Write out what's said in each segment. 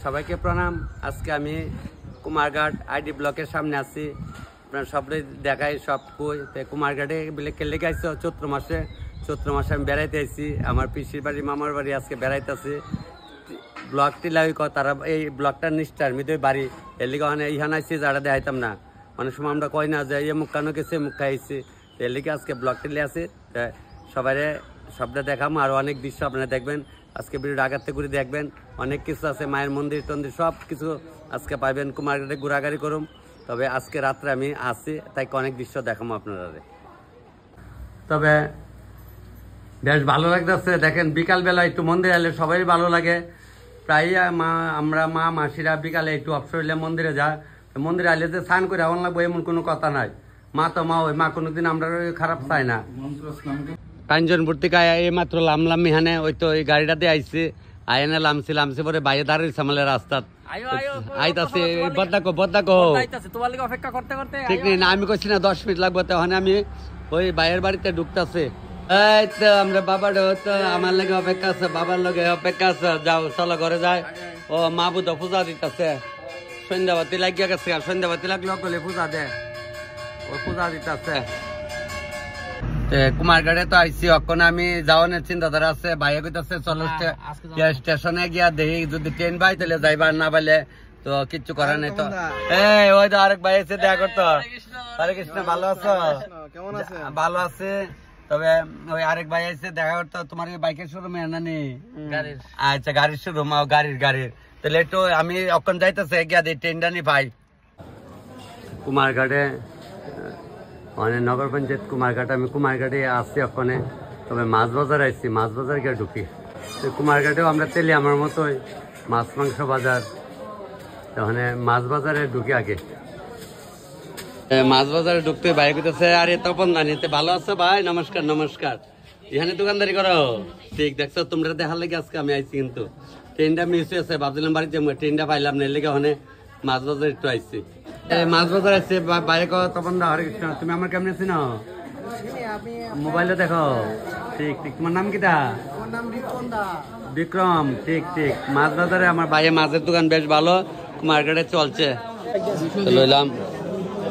সবাইকে প্রণাম। আজকে আমি কুমারঘাট আইডি ব্লকের সামনে আছি, আপনার সবাই দেখাই সব কই। কুমারঘাটে বলে কেলে গাইছে চৈত্র মাসে আমি বেড়াইতে আইছি। আমার পিসির বাড়ি মামার বাড়ি আজকে বেড়াইতেছি। ব্লকটি লাগি তারা এই ব্লকটার নিষ্ঠার মিদই বাড়ি এর লিগে মানে ইহান আইসি যারা দেখাইতাম না, অনেক সময় আমরা কই না যে মুখ কানো গেছে মুখ খাইছি, এর লিগে আজকে ব্লকটি লিয়ে আছে। সবাই সবটা দেখাবো, আরও অনেক দৃশ্য আপনারা দেখবেন। আজকে ভিডিওটা আগাতে ঘুরে দেখবেন, অনেক কিছু আছে, মায়ের মন্দির টন্দির সব কিছু আজকে পাইবেন। কুমারঘাটে ঘোরাঘুরি করুম, তবে আজকে রাত্রে আমি আসি, তাই অনেক দৃশ্য দেখাবো আপনারা। তবে বেশ ভালো লাগতেছে, দেখেন বিকালবেলা একটু মন্দিরে এলে সবাই ভালো লাগে। প্রায় আমরা মা মাসিরা বিকালে একটু অবসর হইলে মন্দিরে যায়। মন্দিরে আইলে যে স্নান করে এমন লাগবে এমন কোনো কথা নাই। মা তো মা, ওই মা কোনোদিন আমরা খারাপ চাই না। কাঞ্চনপুর থেকে এই মাত্র লামলাম এখানে, ওই তো ওই গাড়িটা দিয়ে আইসি, আইনে লামছি পরে বাইরে দাঁড়িয়েছে আমাদের রাস্তাত আইতাছে। ঠিক নেই না, আমি কইছি না 10 মিনিট লাগবে, তখন আমি ওই বাইরের বাড়িতে ঢুকতেছে। এই তো আমরা বাবার তো আমার লগে অপেক্ষা আছে, বাবার লগে অপেক্ষা আছে। যাও চলো ঘরে যায়। ও মা বুধ পূজা দিতেছে, সন্ধ্যাবাতি লাগিয়ে গেছে, আর সন্ধ্যাবাতি লাগলে গলে পূজা দে, ও পূজা দিতেছে। কুমারঘাটে তো আইসি, অখন আমি যাওয়ানোর চিন্তাধারা আছে। ভাইয়া কইতাছে চলো স্টেশনে গিয়া দেখি, যদি ট্রেন পাই তাহলে যাইবার, না পাইলে তো কিচ্ছু করার নেই। তো এই ওই তো আরেক ভাই এসে দেখা করতো। হরে কৃষ্ণ, ভালো আছো? ভালো আছে। তবে ওই আরেক ভাই এসে দেখা করতো। তোমার বাইকের শোরুমে আনানি? আচ্ছা, গাড়ির শোরুম, গাড়ির। তাহলে একটু আমি অখন যাইতেছে গিয়া দিই ট্রেনটা নি পাই। কুমারঘাটে মানে নগর পঞ্চায়েত কুমারঘাট, আমি কুমারঘাটে আসছি ওখানে। তবে মাছ বাজার আসছি, মাছ বাজার গিয়ে ঢুকি। তো কুমারঘাটেও আমরা তেলি আমার মতোই মাছ মাংস বাজার, তখন মাছ বাজারে ঢুকি আগে। মাছ বাজারে ঢুকতে ভাই কইতেছে, আরে তপন দানিতে ভালো আছো ভাই? নমস্কার। এখানে দোকানদারি করো? ঠিক দেখছো, তোমরা দেখার লেগে আজকে আমি আইছি। কিন্তু ট্রেনটা মিস হয়েছে, ভাবছিলাম বাড়িতে ট্রেনটা পাইলাম না, এর লেগে ওখানে মাছ বাজার একটু আইছি। মাছ বাজার আসছে বাইরে। তপন দা, হরে কৃষ্ণ। তুমি আমার কেমন আছি না? মোবাইলে দেখো। ঠিক তোমার নাম কিটা? বিক্রম। ঠিক মাছ বাজারে আমার বাইরে মাছের দোকান বেশ ভালো, মার্কেটে চলছে। লইলাম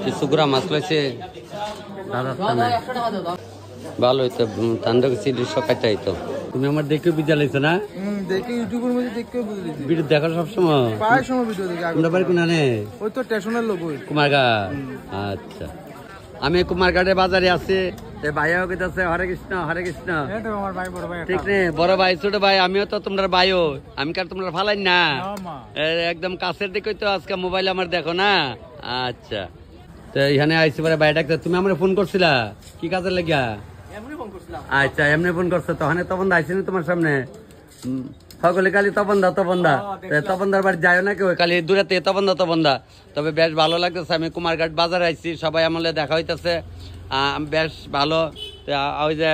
কিছু গুড়া মাছ লইছে ভালো হইতো। তান্ডব সিলির সকাইটাই তো তুমি আমার দেখে বুঝা লাইছো না? দেখে ইউটিউবের মধ্যে দেখে বুঝলি ভিডিও দেখো সব সময়? প্রায় সময় ভিডিও দেখি। তোমরা বাড়ি কোনানে? ওই তো স্টেশনের লোক, ওই কুমারঘাট। আচ্ছা, আমি কুমারঘাটের বাজারে আছি। ভাইও কইতাছে হরে কৃষ্ণ। ঠিক নে, বড় ভাই ছোট ভাই, আমিও তো তোমরা ভাইও। আমি কার তোমরা ফালাই না, একদম কাছের দিকে তো। আজকে মোবাইল আমার দেখো না? আচ্ছা, তো এখানে আইসি পরে ভাই ডাকতে। তুমি আমার ফোন করছিলা কি কাজের লাগিয়া? আচ্ছা, এমনি ফোন করছো। তখন আইসি না তোমার সামনে সকলে কালি তপন দার বাড়ি যায় না কেউ, কালি দূরে তপন দা। তবে বেশ ভালো লাগতেছে। আমি কুমারঘাট বাজারে আইছি, সবাই আমলে দেখা হইতেছে, বেশ ভালো। ওই যে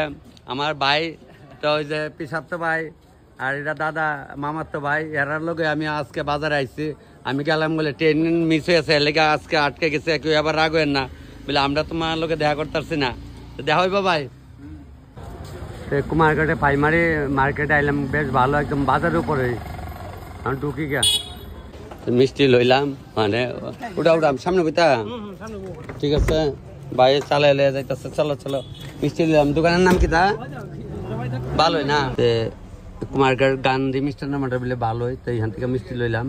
আমার ভাই, তো ওই যে পিসাব ভাই, আর এটা দাদা মামার তো ভাই, এরার লোকে আমি আজকে বাজারে আইছি। আমি গেলাম বলে ট্রেন মিস হয়েছে, লেগে আজকে আটকে গেছে। কেউ আবার রাগ হইন না বলে, আমরা তোমার লোকে দেখা করতে পারছি না। দেখা হইব ভাই। কুমারঘাটে প্রাইমারি মার্কেটে আইলাম, বেশ ভালো, একদম বাজারের উপরে আমি ঢুকি গিয়া মিষ্টি লইলাম। মানে উঠা সামনে বইতা। ঠিক আছে, ভাই চালাই লইয়া যাইতেছে। চলো মিষ্টি লইলাম। দোকানের নাম কি তা? ভালোই না? কুমারঘাট গান্ধী মিষ্টান্ন ভান্ডার বলে ভালোই, তো এখান থেকে মিষ্টি লইলাম।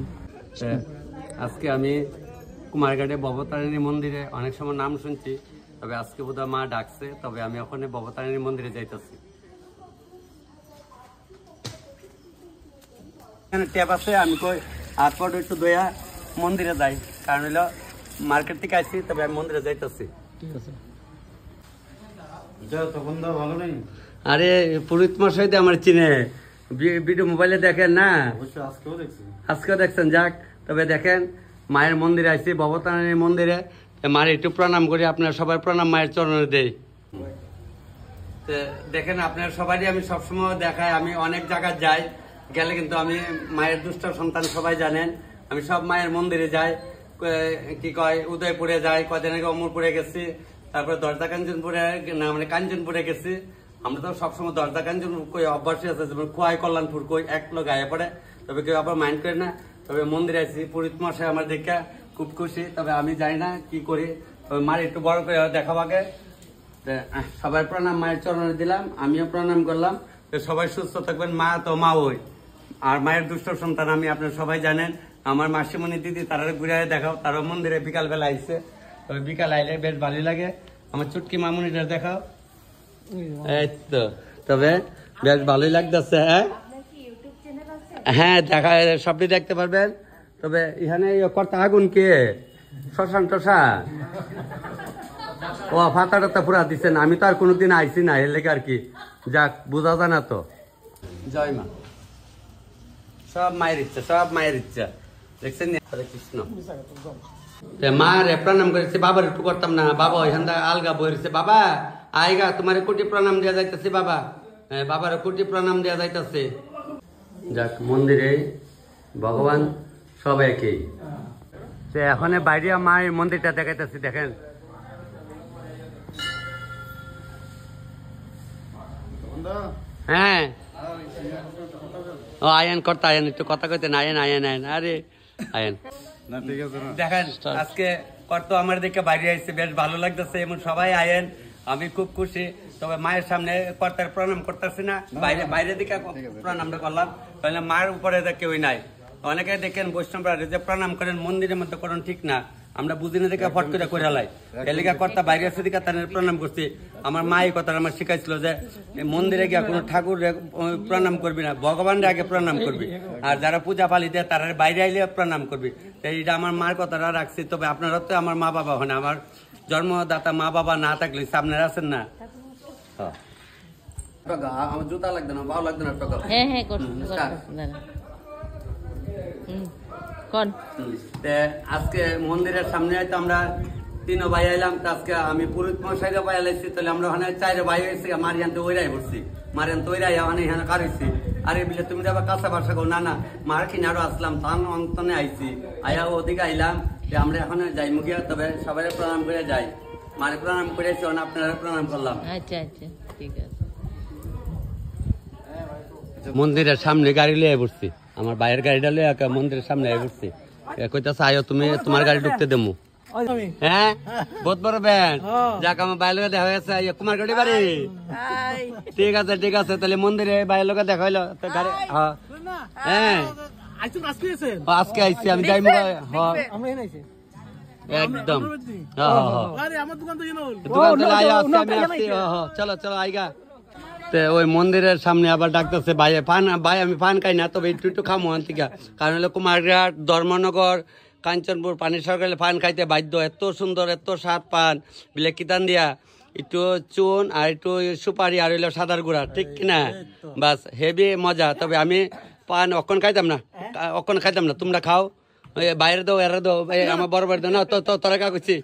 আজকে আমি কুমারঘাটে ভবতারিণী মন্দিরে অনেক সময় নাম শুনছি, তবে আজকে বোধহয় মা ডাকছে। তবে আমি ওখানে ভবতারিণী মন্দিরে যাইতেছি। ট্যাপ আছে, আমি কই হাত পা একটু দয়া মন্দিরে যাই, কারণ হইলো মার্কেট থেকে আসছি। তবে আমি মন্দিরে যাইতেছি। ঠিক আছে। ভালো নেই? আরে পুরোহিত মশাই আমার চিনে, ভিডিও মোবাইলে দেখেন না? আজকেও দেখছেন। যাক, তবে দেখেন মায়ের মন্দিরে আসছি, ভবতারিণী মন্দিরে। মায়ের একটু প্রণাম করি। আপনার সবাই প্রণাম মায়ের চরণে দেই। দেখেন আপনার সবারই আমি সবসময় দেখাই, আমি অনেক জায়গায় যাই, গেলে কিন্তু আমি মায়ের দুষ্ট সন্তান সবাই জানেন। আমি সব মায়ের মন্দিরে যাই। কি কয়, উদয়পুরে যাই, কয়দিন আগে অমরপুরে গেছি, তারপরে দরজা কাঞ্চনপুরে না, মানে কাঞ্চনপুরে গেছি। আমরা তো সবসময় দরজা কাঞ্চনপুর কই অভ্যাসই আছে, যেমন খোয়াই কল্যাণপুর কই এক লোক গায়ে পড়ে। তবে কেউ আবার মাইন্ড করে না। তবে মন্দিরে আছি, পুরোহিত মশাই আমার দেখা খুব খুশি। তবে আমি জানি না কি করি, তবে মার একটু বড় করে দেখাবো আগে। সবাই প্রণাম, মায়ের চরণে দিলাম, আমিও প্রণাম করলাম। তো সবাই সুস্থ থাকবেন, মা তো মা ওই, আর মায়ের দুষ্ট সন্তান আমি, আপনারা সবাই জানেন। আমার মাসিমণি দিদি তারা ঘুরে দেখাও, তারাও মন্দিরে বিকাল বেলা আইসে। তবে বিকাল আইলে বেশ ভালোই লাগে। আমার চুটকি মামুনিটা দেখাও, এই তো। তবে বেশ ভালোই লাগতেছে। হ্যাঁ দেখা, সবটি দেখতে পারবেন। তবে এখানে কর্তা আগুন কে শ্মশান টশান, ও ফাতা টাতা পুরা দিচ্ছেন। আমি তো আর কোনোদিন আইসি না, এর লেগে আর কি। যাক, বোঝা যায় না তো। জয় মা, সব মায়ের ইচ্ছা, সব মায়ের ইচ্ছা, দেখছেন হরে কৃষ্ণ। মারে প্রণাম করেছে, বাবার একটু করতাম না। বাবা ওইখান থেকে আলগা বইছে, বাবা আইগা তোমার কোটি প্রণাম দেওয়া যাইতেছে। বাবা, বাবার কোটি প্রণাম দেওয়া যাইতেছে। যাক, মন্দিরে ভগবান সব একই। এখন বাইরে মায়ের মন্দিরটা দেখাইতেছি, দেখেন। হ্যাঁ, ও আয়ন কর্তা, আয়ন একটু কথা কইতেন। আয়ন আয়ন আয়ন, আরে আয়ন দেখেন। আজকে কর্তা আমার দিকে বাইরে আসছে, বেশ ভালো লাগতেছে। এমন সবাই আয়েন, আমি খুব খুশি। তবে মায়ের সামনে কর্তার প্রণাম করতেছি না, বাইরে বাইরে দিকে প্রণামটা করলাম। তাহলে মায়ের উপরে কেউই নাই। অনেকে দেখেন বৈষ্ণবরা যে প্রণাম করেন মন্দিরের মধ্যে করেন, ঠিক না। আমরা বুঝি না দেখে ফট করে করে লাই। এলাকা কর্তা বাইরে আসে দিকে তাদের প্রণাম করছি। আমার মা এই কথা আমার শিখাইছিল যে মন্দিরে গিয়ে কোনো ঠাকুর প্রণাম করবি না, ভগবানরে আগে প্রণাম করবি। আর যারা পূজা পালি দেয় তারা বাইরে আইলে প্রণাম করবি। এইটা আমার মার কথাটা রাখছি। তবে আপনারা তো আমার মা বাবা হন, আমার জন্মদাতা মা বাবা না থাকলে আপনারা আছেন না। আমার জুতা লাগবে না, ভালো লাগবে না। হ্যাঁ হ্যাঁ, আজকে মন্দিরের সামনে হয়তো আমরা 3 ভাই আইলাম। আজকে আমি পুরোহিত মশাইরা ভাই আলাইছি। তাহলে আমরা ওখানে 4 ভাই হয়েছি। মারিয়ান তো ওইরাই পড়ছি, মারিয়ান তো ওইরাই ওখানে এখানে কারছি। আরে বিলে তুমি যাবা কাঁচা বাসা গো, না না মার কিনারও আসলাম, তান অন্তনে আইছি। আয়া ওদিকে আইলাম যে আমরা এখন যাই মুখিয়া। তবে সবাই প্রণাম করে যাই, মারে প্রণাম করেছি, আপনারা প্রণাম করলাম। আচ্ছা আচ্ছা, ঠিক আছে। মন্দিরের সামনে গাড়ি লিয়ে পড়ছি, আমার বাইরের গাড়িটা লিয়ে মন্দিরের সামনে আই পড়ছি। কইতাছে আয়ো তুমি, তোমার গাড়ি ঢুকতে দেবো। হ্যাঁ, বহুত বড় ব্যান্ড। যাক, আমার বাইরের লোক দেখা গেছে কুমার গাড়ি বাড়ি। ঠিক আছে ঠিক আছে, তাহলে মন্দিরে বাইরের লোক দেখা হইলো গাড়ি। হ্যাঁ, আজকে আইসি আমি যাই একদম। চলো চলো আইগা। ওই মন্দিরের সামনে আবার ডাকতেছে ভাই পান, ভাই আমি পান খাই না, তবে একটু একটু খামো আনতিকা। কারণ হলো কুমারঘাট, ধর্মনগর, কাঞ্চনপুর পানি সরকারে পান খাইতে বাধ্য। এত সুন্দর, এত স্বাদ পান, বিলে কিতান দিয়া একটু চুন আর একটু সুপারি আর হইলো সাদার গুঁড়া, ঠিক কিনা? বাস হেভি মজা। তবে আমি পান অক্ষণ খাইতাম না, অক্ষণ খাইতাম না। তোমরা খাও, বাইরে দাও, এরা দাও, আমার বড় বাড়ি দাও না। তোরা কা করছি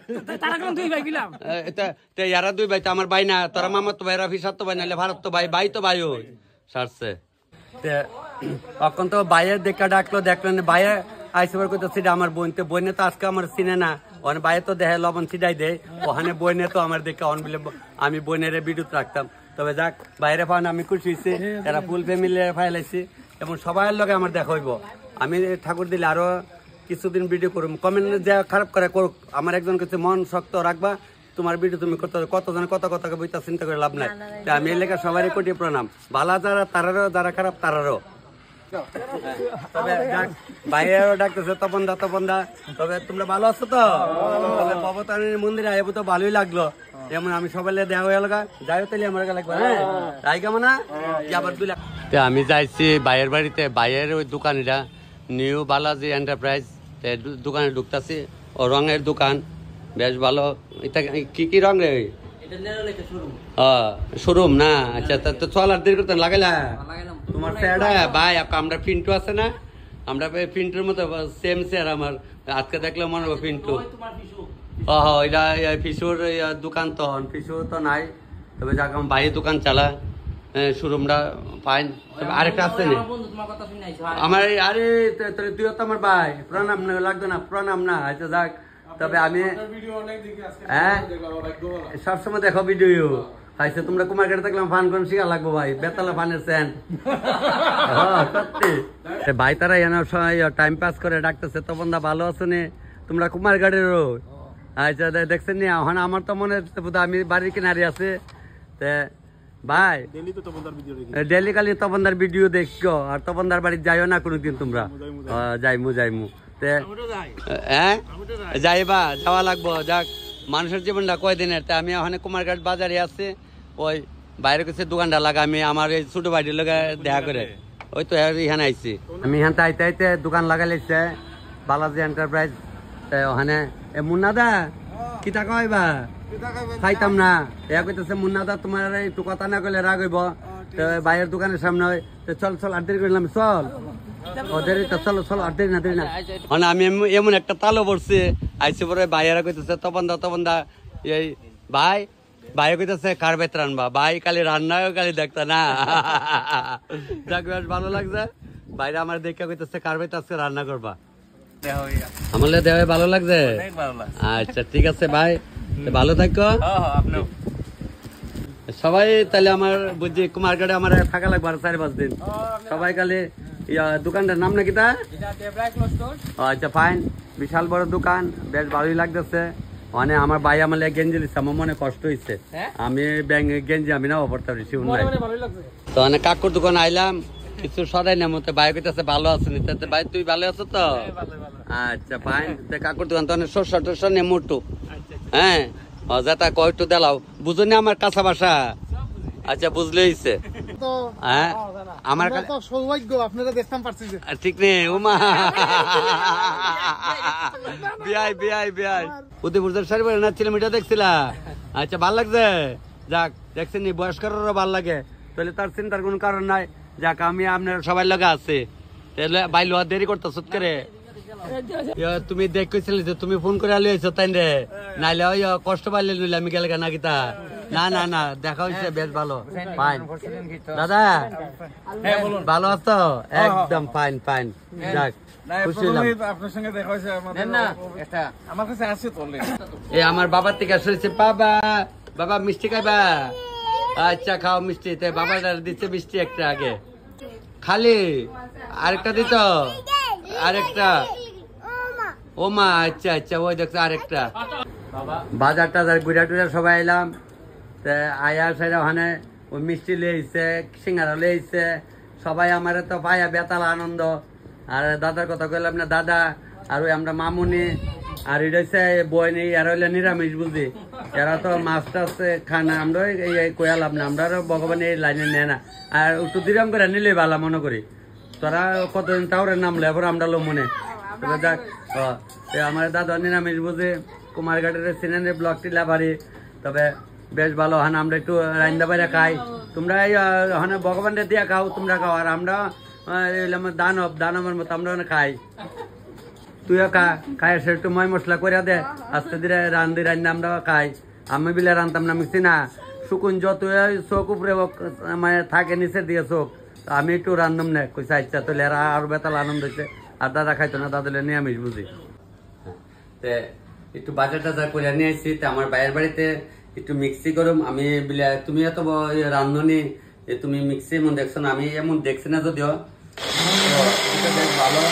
এরা 2 ভাই তো আমার ভাই না। তোরা মামা তো ভাই, রাফি তো ভাই, নাহলে ভারত তো ভাই, ভাই তো ভাই ওই সারছে। অক্ষণ তো বাইরের দেখা ডাকলো, দেখলেন বাইরে আইসবার করতেছি আমার বোন। তো বইনে তো আজকে আমার চিনে না, ওখানে বাইরে তো দেখে লবণ ছিটাই দেয়। ওখানে বইনে তো আমার দেখে অন বলে আমি বইনের বিদ্যুৎ রাখতাম। তবে যাক, বাইরে পান আমি খুশি হয়েছি। এরা ফুল ফ্যামিলি ফাইলাইছি এবং সবাই লগে আমার দেখা হইব। আমি ঠাকুর দিলে আরো কিছুদিন ভিডিও করুম। কমেন্ট যা খারাপ করে করুক, আমার একজন কাছে মন শক্ত রাখবা। তোমার ভিডিও তুমি করতে হবে, কতজন কত কথা বইতা চিন্তা করে লাভ নাই। আমি এলাকা সবারই কোটি প্রণাম, ভালো যারা তারারও, যারা খারাপ তারারও। তবে বাইরেও ডাকতেছে তপন দা, তপন দা। তবে তোমরা ভালো আছো তো? তবে ভবতারিণীর মন্দিরে আইব তো ভালোই লাগলো। যেমন আমি সবাই দেওয়া হয়ে গেল, যাই তাহলে আমার লাগবে। হ্যাঁ, তাই কেমন না আবার 2 লাখ। আমি যাইছি বাইরের বাড়িতে, বাইরের ওই দোকানিরা নিউ বালাজি এন্টারপ্রাইজ দোকানে ঢুকতেছি। ও রঙের দোকান, বেশ ভালো। এটা কি কি রঙ রে? শোরুম না? আচ্ছা, তো চল আর দেরি করতে লাগাইলা তোমার স্যারটা ভাই। আমরা পিন্টু আছে না, আমরা পিন্টুর মতো সেম স্যার আমার। আজকে দেখলে মনে হবে পিন্টু। এটা ফিসুর দোকান, তো ফিসু তো নাই। তবে যাক, আমার বাইরের দোকান চালা, শোরুমটা ফাইন। তবে আরেকটা আছে না আমার, আরে তুইও তো আমার ভাই। প্রণাম লাগবে না, প্রণাম না। আচ্ছা যাক, তবে আমি হ্যাঁ সবসময় দেখো ভিডিও। খাইছে তোমরা কুমারঘাটে থাকলাম ফান কোন শিখা লাগবো ভাই বেতালা ফানের সেন সত্যি ভাই তারা এনে টাইম পাস করে ডাকতেছে তপন দা ভালো আছো নে তোমরা কুমারঘাটেরও আচ্ছা দেখছেন নি এখন আমার তো মনে হচ্ছে আমি বাড়ির কিনারে আছে ভাই ডেলি কালি তপনদার ভিডিও দেখো আর তপনদার বাড়ি যাইও না কোনোদিন তোমরা যাইমু হ্যাঁ যাইবা যাওয়া লাগবো যাক মানুষের জীবনটা কয়দিনের তা আমি ওখানে কুমারঘাট বাজারে আছে ওই বাইরে কিছু দোকানটা লাগা আমি আমার এই ছোট বাড়ির লোকে দেখা করে ওই তো এখানে আইছি আমি এখান আইতে আইতে দোকান লাগাইছে বালাজি এন্টারপ্রাইজ ওখানে মুন্না দা কি টাকা হইবা খাইতাম না এ কইতেছে মুন্না দা তোমার একটু কথা না কইলে রাগ হইব বাইরের দোকানের সামনে চল আড্ডি করলাম চল ওদের চলো আড্ডি না মানে আমি এমন একটা তালো পড়ছি আইসি পরে ভাইয়েরা কইতেছে তপন দা এই ভাই কইতেছে কার বেত রানবা ভাই কালি রান্নাও কালি দেখতা না যাক বেশ ভালো লাগছে বাইরে আমার দেখে কইতেছে কার বেত আজকে রান্না করবা আমার দেওয়া ভালো লাগছে আচ্ছা ঠিক আছে ভাই ভালো থাকো সবাই তাহলে আমার বুঝছি কুমারঘাটে আমার থাকা লাগবে আর 4-5 দিন সবাই কালে দোকানটার নাম নাকি তা আচ্ছা ফাইন বিশাল বড় দোকান বেশ ভালোই লাগতেছে মানে আমার ভাই আমার গেঞ্জি লিখছে আমার মনে কষ্ট হয়েছে আমি গেঞ্জি আমি না পড়তে পারি তো অনেক কাকুর দোকান আইলাম কিছু সরাই না মতো ভাই কইতেছে ভালো আছে নি ভাই তুই ভালো আছো তো আচ্ছা ফাইন কাকুর দোকান তো অনেক শস্য নে মোটু হ্যাঁ যেটা কয়টু দেলাও বুঝো না আমার কাঁচা বাসা আচ্ছা বুঝলে হইছে হ্যাঁ আমার সৌভাগ্য আপনারা দেখতাম পারছি ঠিক নেই ওমা বিআই উদয়পুর শাড়ি পরে নাচছিলাম এটা দেখছিলা আচ্ছা ভাল লাগছে যাক দেখছেন নি বয়স্করেরও ভাল লাগে তাহলে তার চিন্তার কোনো কারণ নাই যাক আমি আপনার সবাই লগা আছে তাহলে ভাই লোয়া দেরি করতো সুত করে তুমি দেখছিলে যে তুমি ফোন করে আলো হয়েছো তাই রে নাইলে ওই কষ্ট পাইলে নিলে আমি গেলে না কিতা না দেখা হয়েছে বেশ ভালো ফাইন দাদা ভালো আছো একদম ফাইন যাক আমার বাবার থেকে শুনেছি বাবা মিষ্টি খাইবা আচ্ছা খাও মিষ্টি বাবা দিচ্ছে মিষ্টি একটা আগে খালি আরেকটা দিত আরেকটা ও মা আচ্ছা ওই দেখছো আরেকটা বাজার টাজার ঘুরা টুরা সবাই এলাম আয়া সাইরা ওখানে ওই মিষ্টি লেইছে সিঙ্গারা লেইছে সবাই আমার তো পায়া বেতাল আনন্দ আর দাদার কথা কইলাম না দাদা আর ওই আমরা মামুনি আর এটা হচ্ছে বই নেই আর হইলে নিরামিষ বুঝি এরা তো মাছ টাছ খানা আমরা কয়ালাম না আমরা ভগবান এই লাইনে নেয় না আর একটু দিরাম করে নিলে ভালো মনে করি তোরা কতদিন টাউরের নাম লেবর আমরা লো মনে যাক আমার দাদা নিরামিষ বুঝে কুমারঘাটের সিনেনের ব্লকটি লাভারি তবে বেশ ভালো হান আমরা একটু রান্দা বাইরে খাই তোমরা হানে ভগবানের দিয়া খাও তোমরা খাও আর আমরা দানবের মতো আমরা খাই তুইও খাই সে একটু ময় মশলা করে দে আস্তে ধীরে রান্না আমরা খাই আমি বিলে রান্তাম না মিশি না শুকুন যত চোখ উপরে মানে থাকে নিচের দিয়ে চোখ আমি একটু রান্ধম না কইসা ইচ্ছা তো এরা আরো বেতাল আনন্দ হয়েছে আর দাদা খাইতো না দাদা নিরামিষ বুঝি একটু বাজার টাজার করে নিয়ে আসছি আমার ভাইয়ের বাড়িতে একটু মিক্সি করুম আমি তুমি এত রান্ধনি তুমি মিক্সি এমন দেখছো না আমি এমন দেখছি না যদিও ভালো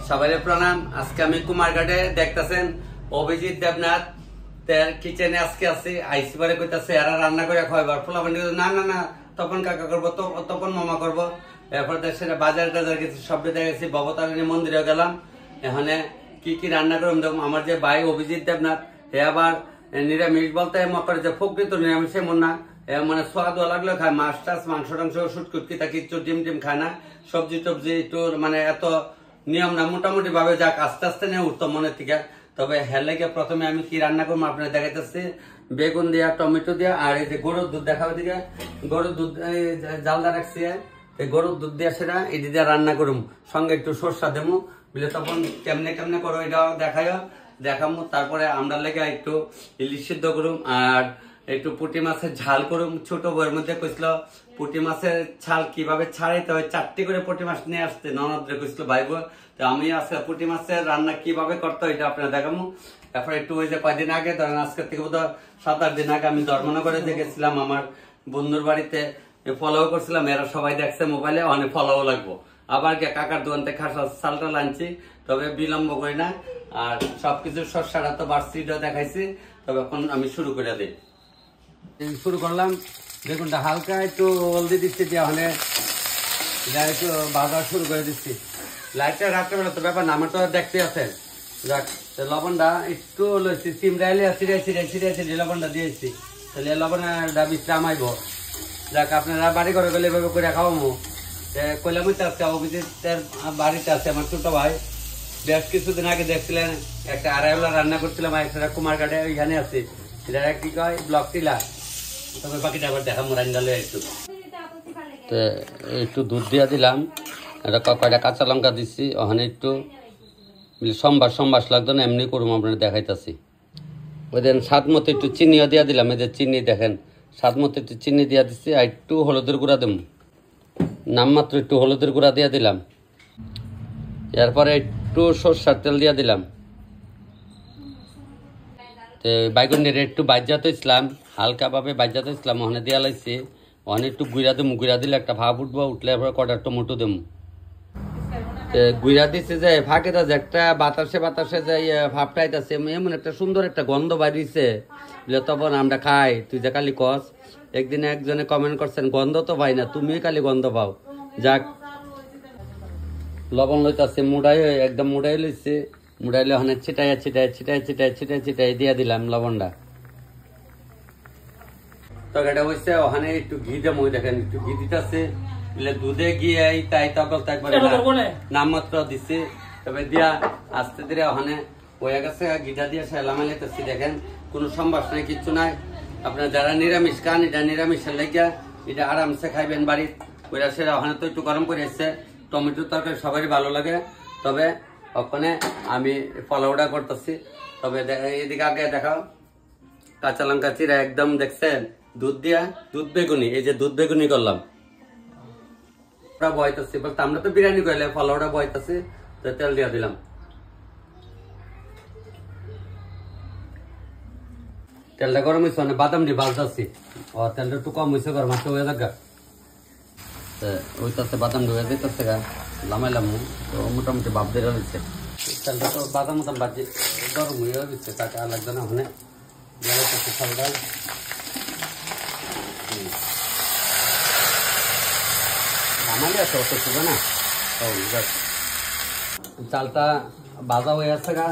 সবাই প্রণাম আজকে আমি কুমারঘাটে দেখতেছেন অভিজিৎ দেবনাথ কিচেনে আজকে আছে আইসি বারে কইতাছে এরা রান্না করে খাওয়াবার ফোলা না তপন কাকা করবো তপন মামা করবো এরপর দেখছে বাজার টাজার গেছি সব দেখেছি ভবতারিণী মন্দিরে গেলাম এখানে কি রান্না করলাম দেখুন আমার যে ভাই অভিজিৎ দেবনাথ হে আবার নিরামিষ বলতে মকর যে প্রকৃত নিরামিষ এমন না মানে স্বাদ লাগলে খায় মাছ টাছ মাংস টাংস সুটকুটকি তা কিচ্ছু ডিম খায় না সবজি টবজি একটু মানে এত নিয়ম না মোটামুটি ভাবে যাক আস্তে আস্তে নিয়ে উঠতো মনের থেকে তবে হেলেকে প্রথমে আমি কি রান্না করবো আপনার দেখাইতেছি বেগুন দিয়া টমেটো দিয়া আর এই যে গরুর দুধ দেখাবো দিকে গরুর দুধ জালদা রাখছি গরুর দুধ দিয়া সেটা এই দিয়ে রান্না করুম সঙ্গে একটু সরষা দেবো বলে তখন কেমনে করো এটা দেখামো তারপরে আমরা লেগে একটু ইলিশ সিদ্ধ করুম আর একটু পুঁটি মাছের ঝাল করুম। ছোট বইয়ের মধ্যে কইছিল পুঁটি মাছের ছাল কিভাবে ছাড়াইতে হয়, 4টি করে পুঁটি মাছ নিয়ে আসতে ননদরে কইছিল ভাইবো। তো আমি আজকে পুঁটি মাছের রান্না কিভাবে করতে হয় এটা আপনারা দেখাবো। তারপরে একটু ওই যে কয়দিন আগে ধরেন আজকের থেকে বোধ 7-8 দিন আগে আমি ধর্মনগরে গেছিলাম আমার বন্ধুর বাড়িতে, ফলো করছিলাম। এরা সবাই দেখছে মোবাইলে, অনেক ফলো লাগবো। আবার কাকার দোকান থেকে খাসা চালটা আনছি, তবে বিলম্ব করি না। আর সবকিছু শস্যটা তো বাড়ছিটা দেখাইছি, তবে এখন আমি শুরু করে দিই। শুরু করলাম। দেখুন হালকা একটু হলদি দিচ্ছি, দিয়ে ওখানে একটু বাজার শুরু করে দিচ্ছি। লাইটটা রাত্রেবেলা তো ব্যাপার না, আমার তো দেখতে আছে। যাক, লবণটা একটু লইছি, চিমড়াইলে সিরাই লবণটা দিয়েছি, তাহলে লবণটা বিশ্রাম আইব। যাক, আপনারা বাড়ি ঘরে গেলে এভাবে করে খাওয়াবো। কইলাম আজকে অভিজিতের বাড়িতে আছে আমার ছোট ভাই। বেশ কিছুদিন আগে দেখছিলেন একটা আড়াইবেলা রান্না করছিলাম, একটা কুমারঘাটে ওইখানে আছে, এটা কি কয় ব্লক টিলা। তবে বাকিটা আবার দেখা মোরাইন্ডালে একটু দুধ দিয়া দিলাম, এটা কয়টা কাঁচা লঙ্কা দিচ্ছি। ওখানে একটু সম্বাস লাগতো না, এমনি করুম আপনার দেখাইতেছি। ওই দেন স্বাদ মতো একটু চিনিও দিয়া দিলাম। এদের চিনি দেখেন, স্বাদ মতো একটু চিনি দিয়া দিচ্ছি। আর একটু হলুদের গুঁড়া দেব, নামমাত্র একটু হলুদের গুঁড়া দিয়া দিলাম। এরপরে একটু সরষার তেল দিয়া দিলাম। বাইগুনের একটু বাজ্যাত ইসলাম, হালকাভাবে বাজ্যাত ইসলাম ওখানে দিয়া লাগছে। ওখানে একটু গুঁড়া দেবো, গুঁড়া দিলে একটা ভাব উঠবো, উঠলে এরপরে কটা টমেটো দেবো। গুঁড়া দিচ্ছে যে ফাঁকে যে একটা বাতাসে যে ভাবটা আইতাছে, এমন একটা সুন্দর একটা গন্ধ বাড়িছে, তখন আমরা খাই। তুই যে কালি কস, একদিন একজনে কমেন্ট করছেন গন্ধ তো পাই না, তুমি কালি গন্ধ পাও। যাক, লবণ লইতাছে, একদম মুড়াই লইছে। মুড়াইলে ওখানে ছিটাই দিয়ে দিলাম লবণটা। তরকারিটা হচ্ছে ওখানে একটু ঘি দেবো, দেখেন একটু ঘি দিতেছে, দুধে গিয়ে তাই তকল একবারে নামমাত্র দিচ্ছে। তবে দিয়া আস্তে ধীরে ওখানে হয়ে গেছে, ঘিটা দিয়ে সেলামে লেতেছি। দেখেন কোনো সম্বাস নাই, কিচ্ছু নাই। আপনার যারা নিরামিষ খান, এটা নিরামিষের লেগিয়া এটা আরামসে খাইবেন বাড়ির। ওইটা সেটা ওখানে তো একটু গরম করে এসছে। টমেটোর তরকারি সবারই ভালো লাগে, তবে ওখানে আমি পোলাওটা করতেছি। তবে এদিকে আগে দেখাও, কাঁচা লঙ্কা চিরা একদম দেখছেন, দুধ দিয়া দুধ বেগুনি, এই যে দুধ বেগুনি করলাম। বয়তাছি বলতে আমরা তো বিরিয়ানি করলে পোলাওটা বয়তাছি, তো তেল দিয়া দিলাম। তেলটা গরম হয়েছে, মানে বাদাম দিয়ে ভাজতেছি। ও তেলটা একটু কম হয়েছে, গরম আছে হয়ে যাক। ওইটাতে বাদাম ঢুকে দিতেছে গা, লামাইলাম তো মোটামুটি ভাব দিয়ে রয়েছে। তেলটা তো বাদাম মতাম বাজে গরম হয়ে গেছে, তাকে আর লাগবে না। ওখানে চালটা লামাইলে আছে, অত শুধু না। চালটা ভাজা হয়ে আছে গা,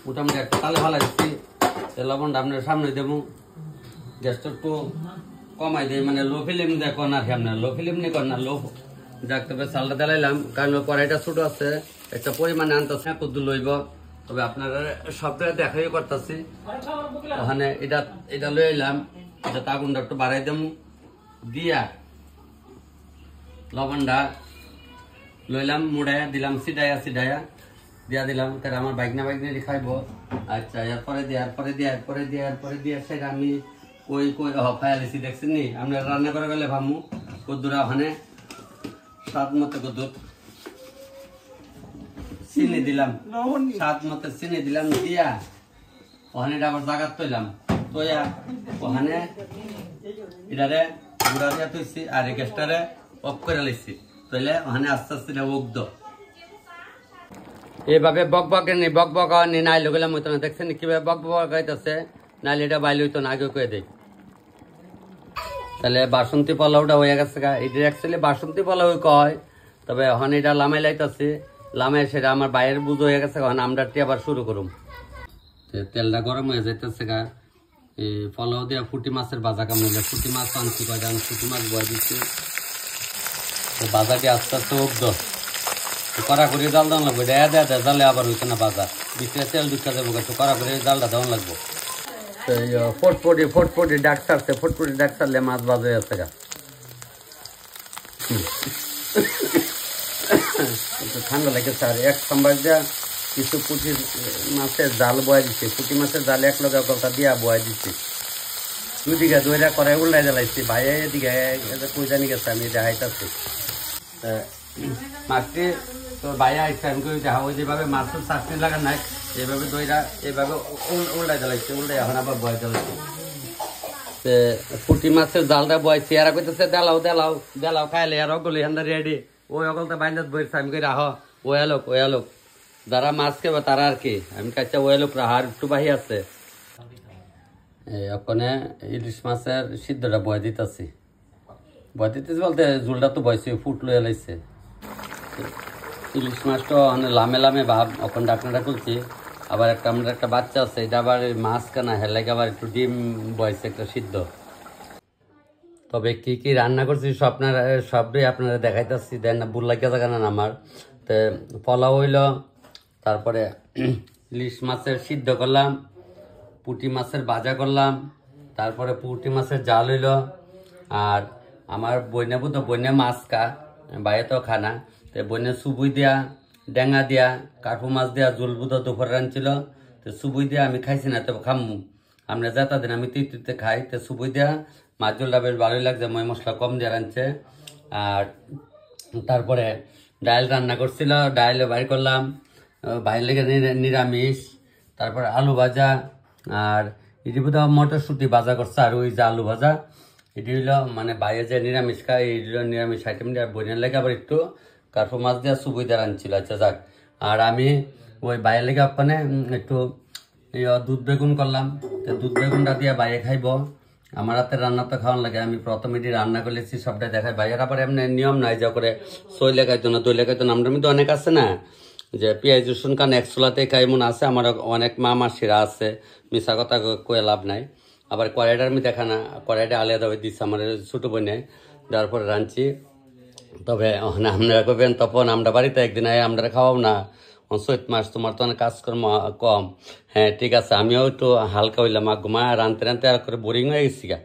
মোটামুটি একটা তালে ভালো দিচ্ছি। লবণটা আপনার সামনে দেবো, গ্যাসটা একটু কমাই দিই, মানে লো ফিল্ম দেখো না, আপনার লো ফিল্ম নিয়ে কর না, লো। যাক, তবে চালটা দিলাম, কারণ কড়াইটা ছোট আছে, একটা পরিমাণে আনতেছে কত লইব। তবে আপনারা সবটা দেখাই করতেছি। ওখানে এটা লই এলাম, এটা আগুনটা একটু বাড়াই দেবো, দিয়া লবণটা লইলাম, মুড়াইয়া দিলাম, সিডাইয়া দিয়া দিলাম। তাহলে আমার বাইকনা খাইব। আচ্ছা, এরপরে দিয়ে সেটা আমি কই ফায়ালিছি দেখছেন নি। আমরা রান্না করে গেলে ভাবু কদ্দুরা ওখানে স্বাদ মতো কদ্দুর চিনি দিলাম, স্বাদ মতো চিনি দিলাম, দিয়া ওখানে আবার জাগাত তৈলাম, তৈয়া ওখানে এটারে গুড়া দিয়া তৈছি, আর এই গ্যাসটারে অফ করে লাইছি। তৈলে ওখানে আস্তে আস্তে উগ্ধ এইভাবে বক নাই লগেলাম হইতো না। দেখছেন কিভাবে বক গাইতেছে, নাইলে এটা বাইলে হইতো না, আগে কয়ে দেয়। তাহলে বাসন্তী পোলাওটা হয়ে গেছে গা। এটা অ্যাকচুয়ালি বাসন্তী পোলাও কয়, তবে ওখানে এটা লামাই লাইতেছে, লামাই সেটা আমার বাইরের বুঝ হয়ে গেছে। ওখানে আমরা আবার শুরু করুম। তেলটা গরম হয়ে যাইতেছে গা, পোলাও দিয়ে ফুটি মাছের বাজা কামড়ে, ফুটি মাছ আনছি কয়টা, আমি ফুটি মাছ বয়ে দিচ্ছি। বাজাটি আস্তে আস্তে উগ্ধ কড়া করে জাল দেওয়া লাগবে, জালে আবার হইতো না বাজা, ভিতরে তেল ঢুকা যাবো, একটু কড়া করে জালটা দেওয়া লাগবো। ফটফটি ডাক ছাড়ছে, ফটফটি ডাক ছাড়লে মাছ বাজে আছে গা। ঠান্ডা লেগেছে। আর এক সম্বার যা কিছু পুঁটি মাছের জাল বয়ে দিচ্ছে, পুঁটি মাছের জাল এক লগে কলটা দিয়া বয়ে দিচ্ছে। দুদিকে দইরা করে উল্লাই জ্বালাইছি ভাইয়া এদিকে কই জানি গেছে আমি দেখাইতেছি মাছটি তোর ভাইয়া আইসে আমি কই দেখা ওই যেভাবে মাছের চাটনি লাগান নাই এইভাবে দইরা এইভাবে উল্লাই জ্বালাইছে উল্লাই এখন আবার বয় জ্বালাইছে পুঁটি মাছের জালটা বয়ছি এরা কইতেছে দেলাও দেলাও দেলাও খাইলে আর অগল এখানটা রেডি ওই অগলটা বাইন্দাত বইছে আমি কই রাহ ওয়া লোক যারা মাছ খাবে তারা আর কি আমি কাছে ওয়া লোক রাহার একটু বাহি আছে ওখানে ইলিশ মাছের সিদ্ধটা বয় দিতেছি বলতে ঝুলটা তো বয়সে ফুট লয়ে লাইছে ইলিশ মাছটা অনেক লামে লামে ভাব ওখানে ডাকনাটা খুলছি আবার আমরা একটা বাচ্চা আছে এটা আবার মাছ কেনা হেলাকে আবার একটু ডিম বয়সে একটা সিদ্ধ তবে কি কি রান্না করছি সবই আপনারা দেখাইতেছি দেন না ভুল লাগিয়া থাকা না আমার তো পোলাও হইল তারপরে ইলিশ মাছের সিদ্ধ করলাম পুঁটি মাছের ভাজা করলাম তারপরে পুঁটি মাছের জাল হইল আর আমার বইনে মাছ খা বাইরে তো খানা তো বইনে সুবুই দিয়া ডেঙ্গা দিয়া কাঠু মাছ দিয়া জোল বুধ দুপুরে রানছিল তো সুবুই দিয়া আমি খাইছি না তবে খামু আমরা যাতা দিন আমি তিতে খাই তো সুবুই দিয়া মাছ জলটা বেশ ভালোই লাগছে মই মশলা কম দিয়ে রানছে আর তারপরে ডাইল রান্না করছিল ডাইলে বাইর করলাম বাইরে লেগে নিরামিষ তারপরে আলু ভাজা আর এটি বোধ মটরশুঁটি ভাজা করছে আর ওই যে আলু ভাজা এটি হইল মানে বাইরে যে নিরামিষ খায় এই নিরামিষ আইটেম দিয়ে বইনের লেগে আবার একটু কাঠু মাছ দিয়ে সুবিধা আনছিল আচ্ছা যাক আর আমি ওই বাইরে লেগে ওখানে একটু দুধ বেগুন করলাম তো দুধ বেগুনটা দিয়ে বাইরে খাইব আমার হাতে রান্না তো খাওয়ান লাগে আমি প্রথমে এটি রান্না করেছি সবটাই দেখাই বাইরের আবার এমনি নিয়ম নাই যা করে সই লেখাইতো না দই লেখাইতো না আমরা তো অনেক আছে না যে পেঁয়াজ রসুন কান এক চুলাতে খাই মন আছে আমার অনেক মা মাসিরা আছে মিশা কথা কয়ে লাভ নাই আবার কড়াইটার আমি দেখা না কড়াইটা আলাদা হয়ে দিচ্ছে আমার ছোটো বোনে দেওয়ার পরে রাঁধছি তবে আপনারা করবেন তখন আমরা বাড়িতে একদিন আমরা খাওয়াও না চৈত মাস তোমার তো অনেক কাজকর্ম কম হ্যাঁ ঠিক আছে আমিও একটু হালকা হইলাম ঘুমা রানতে আর করে বোরিং হয়ে গেছি গা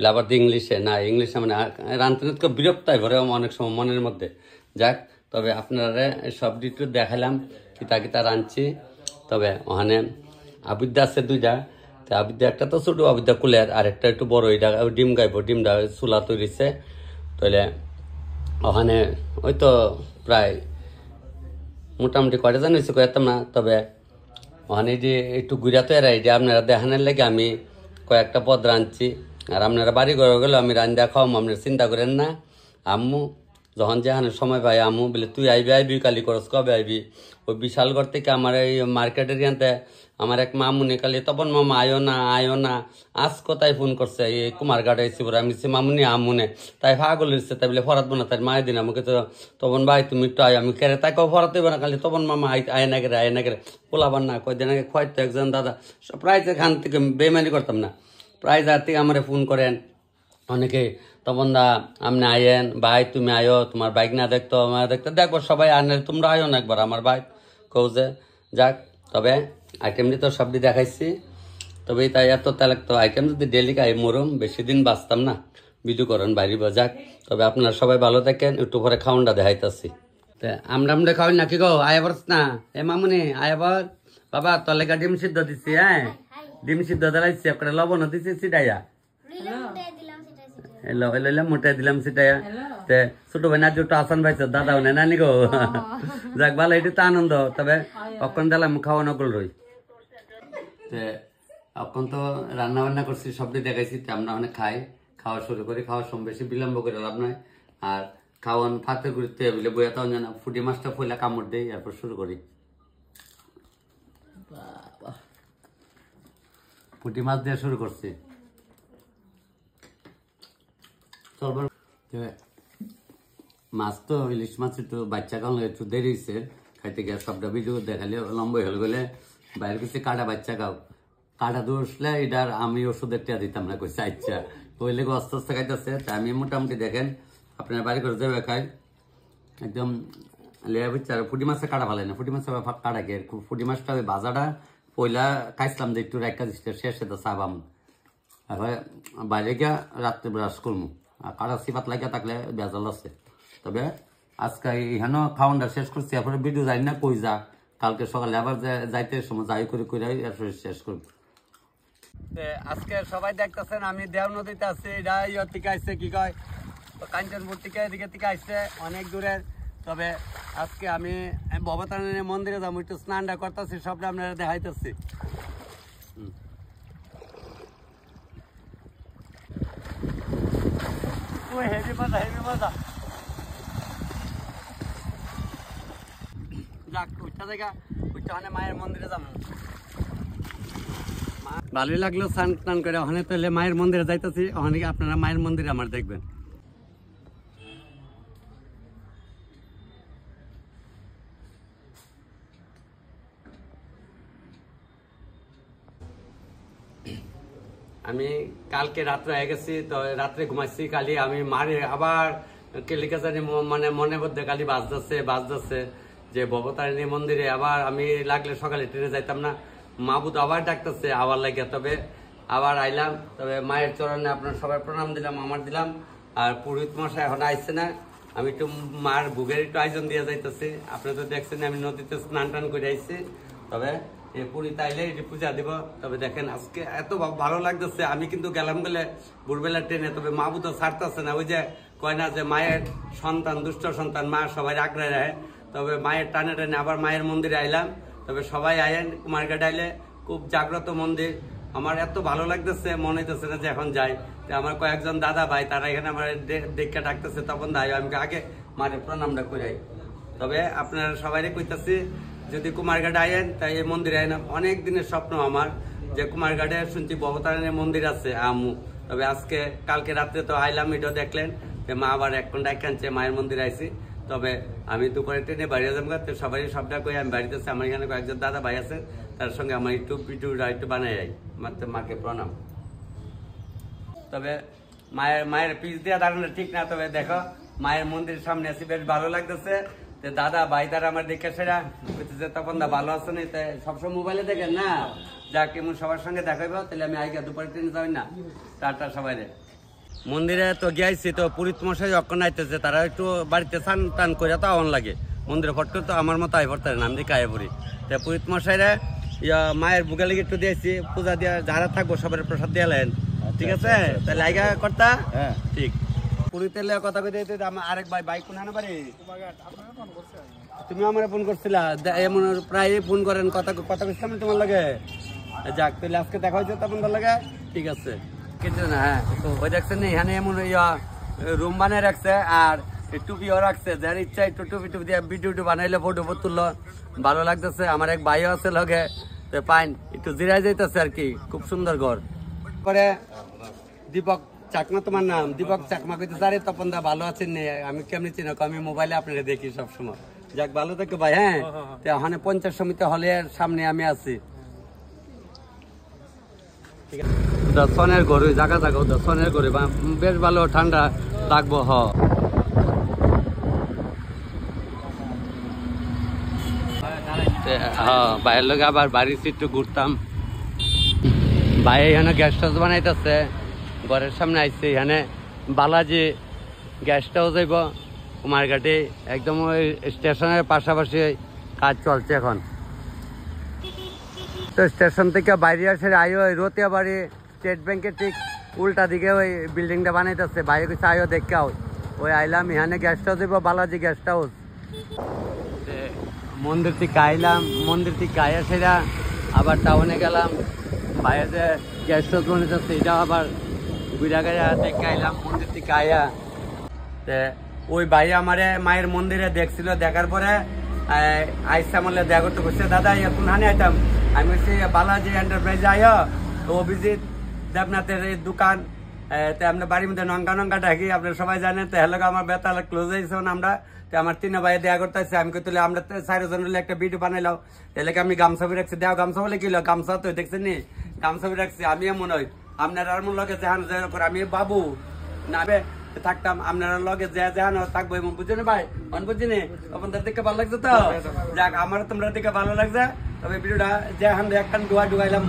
আবার ইংলিশে মানে রানতে বিরক্ত হয় ঘরে অনেক সময় মনের মধ্যে যাক তবে আপনারা সব একটু দেখালাম কিতা রাঁধছি তবে ওখানে আবিদ্যা আছে দুইটা তো আবিদ্যা একটা তো ছোটো আবিদ্যা কুলের আর একটা একটু বড় এটা ডিম গাইব ডিমটা চুলা তৈরিছে তাহলে ওখানে ওই তো প্রায় মোটামুটি কয়টা জানিয়েছি কয়েকতাম না তবে ওখানে যে একটু ঘুরা তো এরাই যে আপনারা দেখানোর লাগে আমি কয়েকটা পদ রাঁধছি আর আপনারা বাড়ি ঘরে গেলে আমি রান্ধা খাওয়াম আপনারা চিন্তা করেন না আম্মু যখন যেখানে সময় পাই আম্মু বলে তুই আইবি কালি করস কবে আইবি ওই বিশালগড় থেকে আমার এই মার্কেটের ইয়াতে আমার এক মামুনি কালি তপন মামা আয়ো না আজ কোথায় ফোন করছে এই কুমারঘাট আইসি বলে আমি মামুনি আমুনে তাই পাগল হচ্ছে তাই বলে ফরাত না তাই মায়ের দিন আমাকে তো তপন ভাই তুমি একটু আয় আমি কেড়ে তাই কেউ ফরাত দেবো না খালি তপন মামা আয় না কেড়ে পোলাবার না কয়দিন আগে খোয়াইতো একজন দাদা প্রায় খান থেকে বেমানি করতাম না প্রায় যার থেকে আমার ফোন করেন অনেকে তপন দা আপনি আয়েন ভাই তুমি আয়ো তোমার বাইক না দেখতো আমার দেখতো দেখবো সবাই আনে তোমরা আয়ো না একবার আমার বাইক কৌ যে যাক তবে আইটেমটি তো সবটি দেখাইছি তবে তাই এত তাহলে তো আইটেম যদি ডেলি খাই মরম বেশি দিন বাঁচতাম না ভিডিও করেন বাইরে যাক তবে আপনারা সবাই ভালো থাকেন একটু পরে খাওয়ানটা দেখাইতেছি আমরা খাওয়াই না কি গো আয়াবার না এ মামুনি আয়াবার বাবা তলেকা ডিম সিদ্ধ দিচ্ছি হ্যাঁ ডিম সিদ্ধ দিলাইছি একটা লবণ দিচ্ছি সিটাইয়া লইলাম মোটাই দিলাম সিটাইয়া ছোট ভাই না একটু আসান পাইছো দাদাও নেই নানি গো যাক ভালো এটি তো আনন্দ তবে অক্ষণ দিলাম খাওয়ানো গল রই এখন তো রান্না বান্না করছি সবটি দেখাইছি আমরা অনেক খাওয়া শুরু করি খাওয়ার সময় বেশি বিলম্ব করে লাভ নয় আর খাওয়ান ফাতে ঘুরতে বলে বইয়া তাও জানা ফুটি মাছটা ফইলা কামড় দেই এরপর শুরু করি পুঁটি মাছ দিয়ে শুরু করছি মাছ তো ইলিশ মাছ একটু বাচ্চা খাওয়া একটু দেরি হয়েছে খাইতে গিয়ে সবটা ভিডিও দেখালে লম্বা হয়ে গেলে বাইরে কিছু কাটা বাচ্চা খাও কাটা দোষলে এটার আমি ওষুধের টিয়া দিতাম না কইছে আচ্ছা ওইলে আস্তে আস্তে খাইতেছে তা আমি মোটামুটি দেখেন আপনার বাড়ি করে যাবে খাই একদম লেয়া বুঝছে ফুটি মাছের কাটা ভালো না ফুটি মাছের কাটা কে ফুটি মাছটা ওই বাজাটা পয়লা খাইছিলাম যে একটু রেখা দিচ্ছে শেষে তো চাবাম তারপরে বাইরে গিয়া রাত্রে ব্রাশ করবো আর কাটা সিপাত লাগিয়া থাকলে বেজাল আছে তবে আজকে এখানে খাওয়ানটা শেষ করছি এরপরে ভিডিও যাই না কই যা কালকে সকালে আবার যাইতে সময় যাই করে শেষ করবো আজকে সবাই দেখতেছেন আমি দেও নদীতে আছি, এটা ইয়ে থেকে আসছে কি কয় কাঞ্চনপুর থেকে এদিকে থেকে আসছে অনেক দূরের। তবে আজকে আমি ভবতারিণী মন্দিরে যাবো, একটু স্নানটা করতেছি, সবটা আপনারা দেখাইতেছি। হেভি মজা, হেভি মজা। যাক ওইটা জায়গা ওইটা মায়ের মন্দিরে যাবো। ভালোই লাগলো স্নান টান করে, ওখানে তাহলে মায়ের মন্দিরে যাইতেছি। ওখানে আপনারা মায়ের মন্দিরে আমার দেখবেন। আমি কালকে রাত্রে হয়ে গেছি, তো রাত্রে ঘুমাইছি। কালি আমি মারে আবার কেলিকাজানি মানে মনে মধ্যে কালি বাজতেছে যে ভবতারিণী মন্দিরে আবার আমি লাগলে সকালে ট্রেনে যাইতাম না, মাবুদ আবার ডাকতেছে আবার লাগে। তবে আবার আইলাম, তবে মায়ের চরণে আপনার সবাই প্রণাম দিলাম, আমার দিলাম। আর পুরোহিত মশাই এখন আইসে না, আমি একটু মার ভোগের একটু আয়োজন দিয়ে যাইতেছি। আপনারা তো দেখছেন আমি নদীতে স্নান টান করে আইসি, তবে এই পুরীতে আইলে এটি পূজা দিব। তবে দেখেন আজকে এত ভালো লাগতেছে। আমি কিন্তু গেলাম গেলে ভোরবেলা ট্রেনে, তবে মাবুদ ছাড়তেছে না। ওই যে কয় না যে মায়ের সন্তান দুষ্ট সন্তান, মা সবাই আগ্রহে রাখে। তবে মায়ের টানে টানে আবার মায়ের মন্দিরে আইলাম। তবে সবাই আইন কুমারঘাট আইলে, খুব জাগ্রত মন্দির। আমার এত ভালো লাগতেছে, মনে হইতেছে না যে এখন যাই। আমার কয়েকজন দাদা ভাই তারা এখানে আমার দেখে ডাকতেছে, তখন দায় আমি আগে মায়ের প্রণামটা করাই। তবে আপনারা সবাই কইতেছি যদি কুমারঘাট আইন তাই এই মন্দিরে আইন। অনেক দিনের স্বপ্ন আমার যে কুমারঘাটে শুনছি ভবতারিণী মন্দির আছে আমু। তবে আজকে কালকে রাত্রে তো আইলাম, এটাও দেখলেন যে মা আবার এক ঘন্টা কানছে মায়ের মন্দিরে আইসি। তবে আমি দুপুরে ট্রেনে বাড়ি যাবো, সবাই সবটা কই আমি বাড়িতে আছি। আমার এখানে কয়েকজন দাদা ভাই আছে, তার সঙ্গে আমার একটু ভিডিওটা একটু বানাই যাই। মাকে প্রণাম। তবে মায়ের পিস দিয়ে দাঁড়ানো ঠিক না, তবে দেখো মায়ের মন্দিরের সামনে আছি, বেশ ভালো লাগতেছে। দাদা ভাই তারা আমার দেখে সেরা তখন দা ভালো আছে না, সবসময় মোবাইলে দেখেন না, যা কেমন সবার সঙ্গে দেখাইব। তাহলে আমি আগে দুপুরে ট্রেনে যাই না, টাটা সবাই। মন্দিরে তো গিয়েছি, তো পুরীত মশাই যখন আইতেছে তারা একটু বাড়িতে স্নান টান করে তো আওয়ান লাগে। মন্দিরে ফট করে তো আমার মতো আই পড়তে না, আমি দিকে আয় পড়ি। তো পুরীত মশাইরা মায়ের বুকে লেগে একটু দিয়েছি, পূজা দিয়ে যারা থাকবো সবার প্রসাদ দিয়ে লেন, ঠিক আছে? তাহলে আইগা কর্তা ঠিক পুরীতে কথা কইতে আমার আরেক ভাই বাইক কোন বাড়ি, তুমি আমার ফোন করছিলা, এমন প্রায় ফোন করেন, কথা বলছিলাম তোমার লাগে। যাক তাহলে আজকে দেখা হয়েছে তখন ভালো লাগে, ঠিক আছে? হ্যাঁ ওই দেখছেন এখানে এমন রুম বানিয়ে রাখছে, আর টুপিও রাখছে, যার ইচ্ছা একটু টুপি দিয়ে ভিডিও বানাইলে ফটো তুললো, ভালো লাগতেছে। আমার এক ভাইও আছে লগে, পাইন একটু জিরাই যাইতেছে আর কি, খুব সুন্দর ঘর। পরে দীপক চাকমা, তোমার নাম দীপক চাকমা কইতে আরে তপন দা ভালো আছেন? আমি কেমনি চিনো? আমি মোবাইলে আপনারা দেখি সবসময়। যাক ভালো থাকে ভাই। হ্যাঁ ওখানে পঞ্চায়েত সমিতি হলের সামনে আমি আছি। দর্শনের ঘর জায়গা দর্শনের ঘরে বেশ ভালো ঠান্ডা লাগবো। হ্যাঁ বাইরের লোক আবার বাড়ির একটু ঘুরতাম। ভাই এখানে গ্যাস হাউস বানাইতেছে, ঘরের সামনে আইছে। এখানে বালাজি গ্যাসটা যাইব কুমারঘাটে, একদম ওই স্টেশনের পাশাপাশি কাজ চলছে এখন। তো স্টেশন থেকে বাইরে আসে আয়ো রতিয়া বাড়ি স্টেট ব্যাংকের ঠিক উল্টা দিকে ওই বিল্ডিংটা বানাইতেছে। বাইরে কিছু আয়ো দেখে ওই আইলাম। এখানে গেস্ট হাউস যাইব, বালাজি গেস্ট হাউস। মন্দির থেকে আইলাম, মন্দির থেকে আয়া সেরা আবার টাউনে গেলাম। বাইরে যে গেস্ট হাউস বানাইতেছে এটাও আবার ঘুরা গাড়া দেখে আইলাম মন্দির থেকে আয়া। ওই ভাই আমারে মায়ের মন্দিরে দেখছিল, দেখার পরে আইসা আমলে দেখা করতে বসছে, দাদা এখন হানে আইতাম। আমি বলছি বালাজি এন্টারপ্রাইজে আয়, অভিজিৎ দেবনাথের এই দোকান। আপনার বাড়ির মধ্যে নঙ্গা ডাকি, আপনার সবাই জানেন। তো হ্যালো আমার বেতা ক্লোজ হয়েছে আমরা। তো আমার 3 ভাই দেখা করতে আসছে। আমি কইলে আমরা 4 জন একটা ভিডিও বানাইলাম। তাহলে আমি গামছা বি রাখছি, দেওয়া গামছা বলে কিলো গামছা তো দেখছেন নি, গামছা বি রাখছি। আমি মনে হয় আপনার আর মন লগে জাহান করে আমি বাবু না থাকতাম, আপনার লগে জাহান থাকবো এমন বুঝিনি ভাই, অন বুঝিনি আপনাদের দেখে ভালো লাগছে। তো যাক আমার তোমরা দেখে ভালো লাগছে। তবে ভিডিওটা জাহান একখান ডুয়াইলাম।